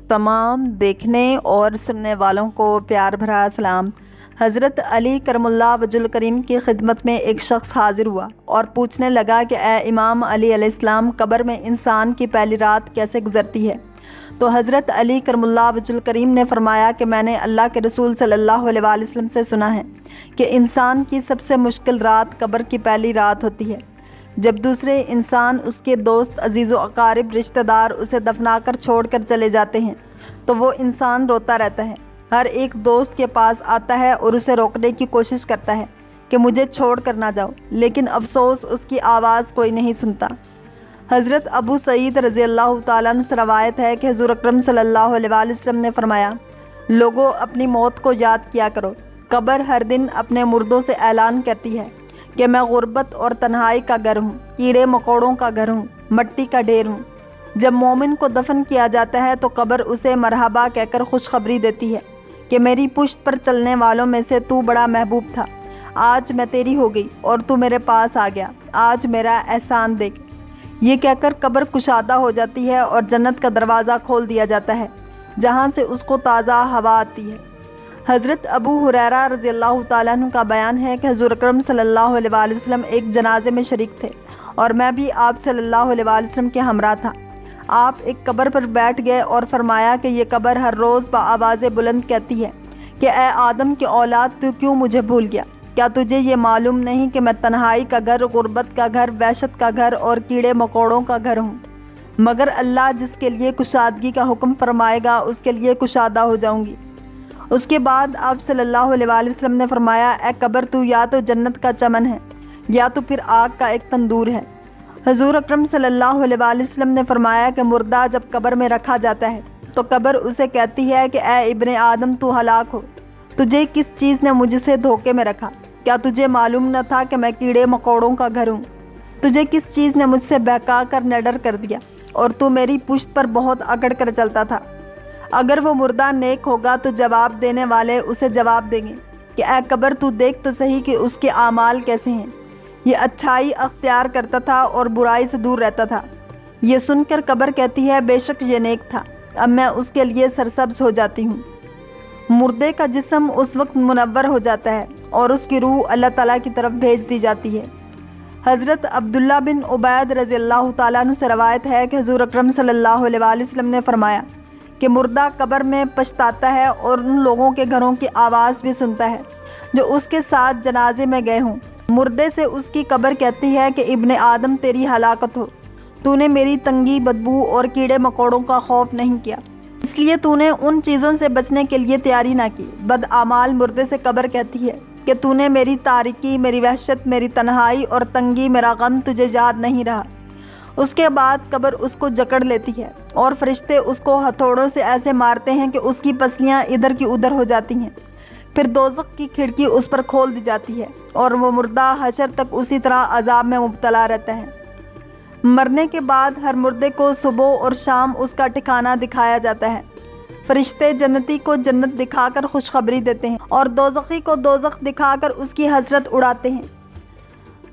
تمام دیکھنے اور سننے والوں کو پیار بھرا سلام۔ حضرت علی کرم اللہ وجہ الکریم کی خدمت میں ایک شخص حاضر ہوا اور پوچھنے لگا کہ اے امام علی علیہ السلام، قبر میں انسان کی پہلی رات کیسے گزرتی ہے؟ تو حضرت علی کرم اللہ وجہ الکریم نے فرمایا کہ میں نے اللہ کے رسول صلی اللہ علیہ وآلہ وسلم سے سنا ہے کہ انسان کی سب سے مشکل رات قبر کی پہلی رات ہوتی ہے، جب دوسرے انسان، اس کے دوست، عزیز و اقارب، رشتہ دار اسے دفنا کر چھوڑ کر چلے جاتے ہیں تو وہ انسان روتا رہتا ہے۔ ہر ایک دوست کے پاس آتا ہے اور اسے روکنے کی کوشش کرتا ہے کہ مجھے چھوڑ کر نہ جاؤ، لیکن افسوس اس کی آواز کوئی نہیں سنتا۔ حضرت ابو سعید رضی اللہ تعالیٰ عنہ سے روایت ہے کہ حضور اکرم صلی اللہ علیہ وآلہ وسلم نے فرمایا، لوگوں اپنی موت کو یاد کیا کرو۔ قبر ہر دن اپنے مردوں سے اعلان کرتی ہے کہ میں غربت اور تنہائی کا گھر ہوں، کیڑے مکوڑوں کا گھر ہوں، مٹی کا ڈھیر ہوں۔ جب مومن کو دفن کیا جاتا ہے تو قبر اسے مرحبا کہہ کر خوشخبری دیتی ہے کہ میری پشت پر چلنے والوں میں سے تو بڑا محبوب تھا، آج میں تیری ہو گئی اور تو میرے پاس آ گیا، آج میرا احسان دیکھ۔ یہ کہہ کر قبر کشادہ ہو جاتی ہے اور جنت کا دروازہ کھول دیا جاتا ہے، جہاں سے اس کو تازہ ہوا آتی ہے۔ حضرت ابو ہریرہ رضی اللہ تعالیٰ عنہ کا بیان ہے کہ حضور اکرم صلی اللہ علیہ وآلہ وسلم ایک جنازے میں شریک تھے اور میں بھی آپ صلی اللہ علیہ وآلہ وسلم کے ہمراہ تھا۔ آپ ایک قبر پر بیٹھ گئے اور فرمایا کہ یہ قبر ہر روز بآواز بلند کہتی ہے کہ اے آدم کی اولاد، تو کیوں مجھے بھول گیا؟ کیا تجھے یہ معلوم نہیں کہ میں تنہائی کا گھر، غربت کا گھر، وحشت کا گھر اور کیڑے مکوڑوں کا گھر ہوں؟ مگر اللہ جس کے لیے کشادگی کا حکم فرمائے گا اس کے لیے کشادہ ہو جاؤں گی۔ اس کے بعد آپ صلی اللہ علیہ وآلہ وسلم نے فرمایا، اے قبر، تو یا تو جنت کا چمن ہے یا تو پھر آگ کا ایک تندور ہے۔ حضور اکرم صلی اللہ علیہ وآلہ وسلم نے فرمایا کہ مردہ جب قبر میں رکھا جاتا ہے تو قبر اسے کہتی ہے کہ اے ابن آدم، تو ہلاک ہو، تجھے کس چیز نے مجھ سے دھوکے میں رکھا؟ کیا تجھے معلوم نہ تھا کہ میں کیڑے مکوڑوں کا گھر ہوں؟ تجھے کس چیز نے مجھ سے بہکا کر نڈر کر دیا اور تو میری پشت پر بہت اکڑ کر چلتا تھا؟ اگر وہ مردہ نیک ہوگا تو جواب دینے والے اسے جواب دیں گے کہ اے قبر، تو دیکھ تو صحیح کہ اس کے اعمال کیسے ہیں۔ یہ اچھائی اختیار کرتا تھا اور برائی سے دور رہتا تھا۔ یہ سن کر قبر کہتی ہے، بے شک یہ نیک تھا، اب میں اس کے لیے سرسبز ہو جاتی ہوں۔ مردے کا جسم اس وقت منور ہو جاتا ہے اور اس کی روح اللہ تعالیٰ کی طرف بھیج دی جاتی ہے۔ حضرت عبداللہ بن عبید رضی اللہ تعالیٰ عنہ سے روایت ہے کہ حضور اکرم صلی اللہ علیہ وآلہ وسلم نے فرمایا کہ مردہ قبر میں پچھتاتا ہے اور ان لوگوں کے گھروں کی آواز بھی سنتا ہے جو اس کے ساتھ جنازے میں گئے ہوں۔ مردے سے اس کی قبر کہتی ہے کہ ابن آدم، تیری ہلاکت ہو، تو نے میری تنگی، بدبو اور کیڑے مکوڑوں کا خوف نہیں کیا، اس لیے تو نے ان چیزوں سے بچنے کے لیے تیاری نہ کی۔ بدعمال مردے سے قبر کہتی ہے کہ تو نے میری تاریکی، میری وحشت، میری تنہائی اور تنگی، میرا غم تجھے یاد نہیں رہا۔ اس کے بعد قبر اس کو جکڑ لیتی ہے اور فرشتے اس کو ہتھوڑوں سے ایسے مارتے ہیں کہ اس کی پسلیاں ادھر کی ادھر ہو جاتی ہیں۔ پھر دوزخ کی کھڑکی اس پر کھول دی جاتی ہے اور وہ مردہ حشر تک اسی طرح عذاب میں مبتلا رہتا ہے۔ مرنے کے بعد ہر مردے کو صبح اور شام اس کا ٹھکانہ دکھایا جاتا ہے۔ فرشتے جنتی کو جنت دکھا کر خوشخبری دیتے ہیں اور دوزخی کو دوزخ دکھا کر اس کی حسرت اڑاتے ہیں۔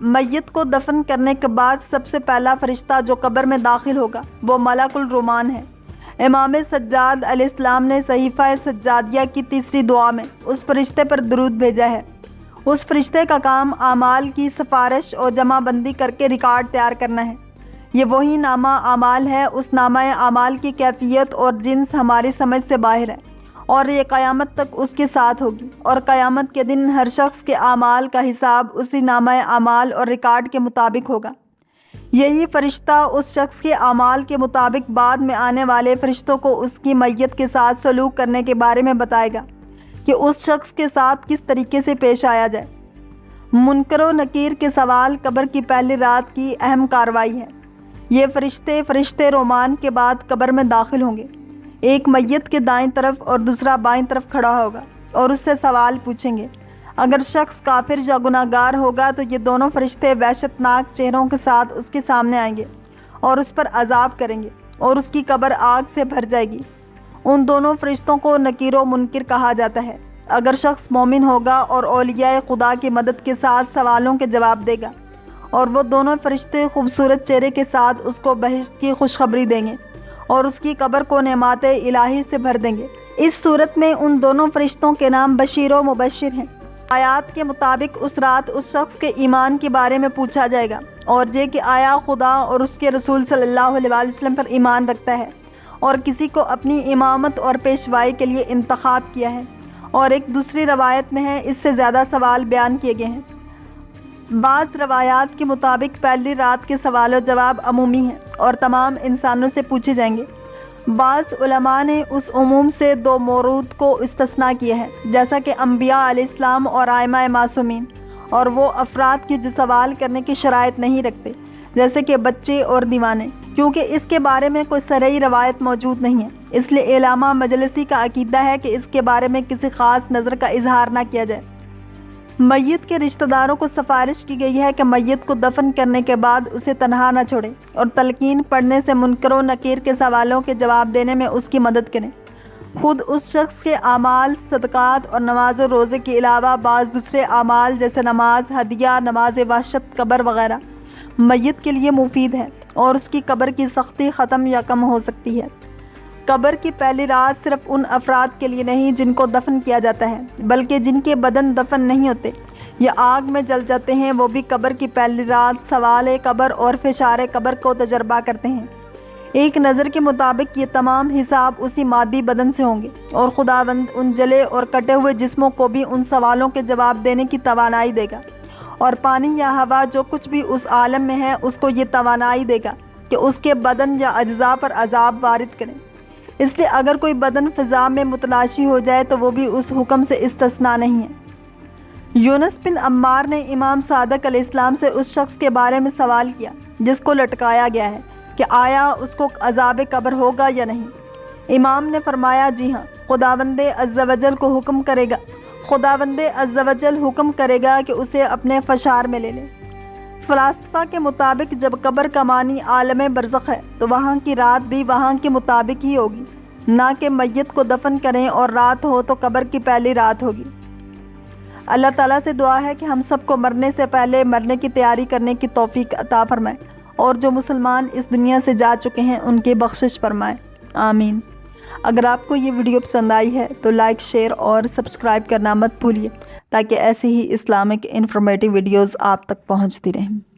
میت کو دفن کرنے کے بعد سب سے پہلا فرشتہ جو قبر میں داخل ہوگا وہ ملک الرومان ہے۔ امام سجاد علیہ السلام نے صحیفہ سجادیہ کی تیسری دعا میں اس فرشتے پر درود بھیجا ہے۔ اس فرشتے کا کام اعمال کی سفارش اور جمع بندی کر کے ریکارڈ تیار کرنا ہے۔ یہ وہی نامہ اعمال ہے، اس نامہ اعمال کی کیفیت اور جنس ہماری سمجھ سے باہر ہے اور یہ قیامت تک اس کے ساتھ ہوگی، اور قیامت کے دن ہر شخص کے اعمال کا حساب اسی نامہ اعمال اور ریکارڈ کے مطابق ہوگا۔ یہی فرشتہ اس شخص کے اعمال کے مطابق بعد میں آنے والے فرشتوں کو اس کی میت کے ساتھ سلوک کرنے کے بارے میں بتائے گا کہ اس شخص کے ساتھ کس طریقے سے پیش آیا جائے۔ منکر و نکیر کے سوال قبر کی پہلی رات کی اہم کارروائی ہے۔ یہ فرشتے رومان کے بعد قبر میں داخل ہوں گے۔ ایک میت کے دائیں طرف اور دوسرا بائیں طرف کھڑا ہوگا اور اس سے سوال پوچھیں گے۔ اگر شخص کافر یا گناہگار ہوگا تو یہ دونوں فرشتے وحشت ناک چہروں کے ساتھ اس کے سامنے آئیں گے اور اس پر عذاب کریں گے اور اس کی قبر آگ سے بھر جائے گی۔ ان دونوں فرشتوں کو نکیر و منکر کہا جاتا ہے۔ اگر شخص مومن ہوگا اور اولیاء خدا کی مدد کے ساتھ سوالوں کے جواب دے گا اور وہ دونوں فرشتے خوبصورت چہرے کے ساتھ اس کو بہشت کی خوشخبری دیں گے اور اس کی قبر کو نعمات الہی سے بھر دیں گے۔ اس صورت میں ان دونوں فرشتوں کے نام بشیر و مبشر ہیں۔ آیات کے مطابق اس رات اس شخص کے ایمان کے بارے میں پوچھا جائے گا اور یہ کہ آیا خدا اور اس کے رسول صلی اللہ علیہ وسلم پر ایمان رکھتا ہے اور کسی کو اپنی امامت اور پیشوائی کے لیے انتخاب کیا ہے، اور ایک دوسری روایت میں ہے اس سے زیادہ سوال بیان کیے گئے ہیں۔ بعض روایات کے مطابق پہلی رات کے سوال و جواب عمومی ہیں اور تمام انسانوں سے پوچھے جائیں گے۔ بعض علماء نے اس عموم سے دو مورود کو استثناء کیا ہے، جیسا کہ انبیاء علیہ السلام اور ائمہ معصومین، اور وہ افراد کی جو سوال کرنے کی شرائط نہیں رکھتے، جیسے کہ بچے اور دیوانے، کیونکہ اس کے بارے میں کوئی صریح روایت موجود نہیں ہے۔ اس لیے علامہ مجلسی کا عقیدہ ہے کہ اس کے بارے میں کسی خاص نظر کا اظہار نہ کیا جائے۔ میت کے رشتہ داروں کو سفارش کی گئی ہے کہ میت کو دفن کرنے کے بعد اسے تنہا نہ چھوڑیں اور تلقین پڑھنے سے منکر و نکیر کے سوالوں کے جواب دینے میں اس کی مدد کریں۔ خود اس شخص کے اعمال، صدقات اور نماز و روزے کے علاوہ بعض دوسرے اعمال جیسے نماز، ہدیہ، نماز وحشت، قبر وغیرہ میت کے لیے مفید ہے اور اس کی قبر کی سختی ختم یا کم ہو سکتی ہے۔ قبر کی پہلی رات صرف ان افراد کے لیے نہیں جن کو دفن کیا جاتا ہے، بلکہ جن کے بدن دفن نہیں ہوتے یا آگ میں جل جاتے ہیں، وہ بھی قبر کی پہلی رات سوال قبر اور فشار قبر کو تجربہ کرتے ہیں۔ ایک نظر کے مطابق یہ تمام حساب اسی مادی بدن سے ہوں گے اور خداوند ان جلے اور کٹے ہوئے جسموں کو بھی ان سوالوں کے جواب دینے کی توانائی دے گا، اور پانی یا ہوا جو کچھ بھی اس عالم میں ہے اس کو یہ توانائی دے گا کہ اس کے بدن یا اجزاء پر عذاب وارد کریں۔ اس لیے اگر کوئی بدن فضا میں متلاشی ہو جائے تو وہ بھی اس حکم سے استثناء نہیں ہے۔ یونس بن عمار نے امام صادق علیہ السلام سے اس شخص کے بارے میں سوال کیا جس کو لٹکایا گیا ہے کہ آیا اس کو عذاب قبر ہوگا یا نہیں۔ امام نے فرمایا جی ہاں، خداوند عز و جل حکم کرے گا کہ اسے اپنے فشار میں لے لے۔ فلاسفہ کے مطابق جب قبر کا معنی عالم برزخ ہے تو وہاں کی رات بھی وہاں کے مطابق ہی ہوگی، نہ کہ میت کو دفن کریں اور رات ہو تو قبر کی پہلی رات ہوگی۔ اللہ تعالیٰ سے دعا ہے کہ ہم سب کو مرنے سے پہلے مرنے کی تیاری کرنے کی توفیق عطا فرمائے، اور جو مسلمان اس دنیا سے جا چکے ہیں ان کی بخشش فرمائے، آمین۔ اگر آپ کو یہ ویڈیو پسند آئی ہے تو لائک، شیئر اور سبسکرائب کرنا مت بھولیے تاکہ ایسی ہی اسلامک انفارمیٹیو ویڈیوز آپ تک پہنچتی رہیں۔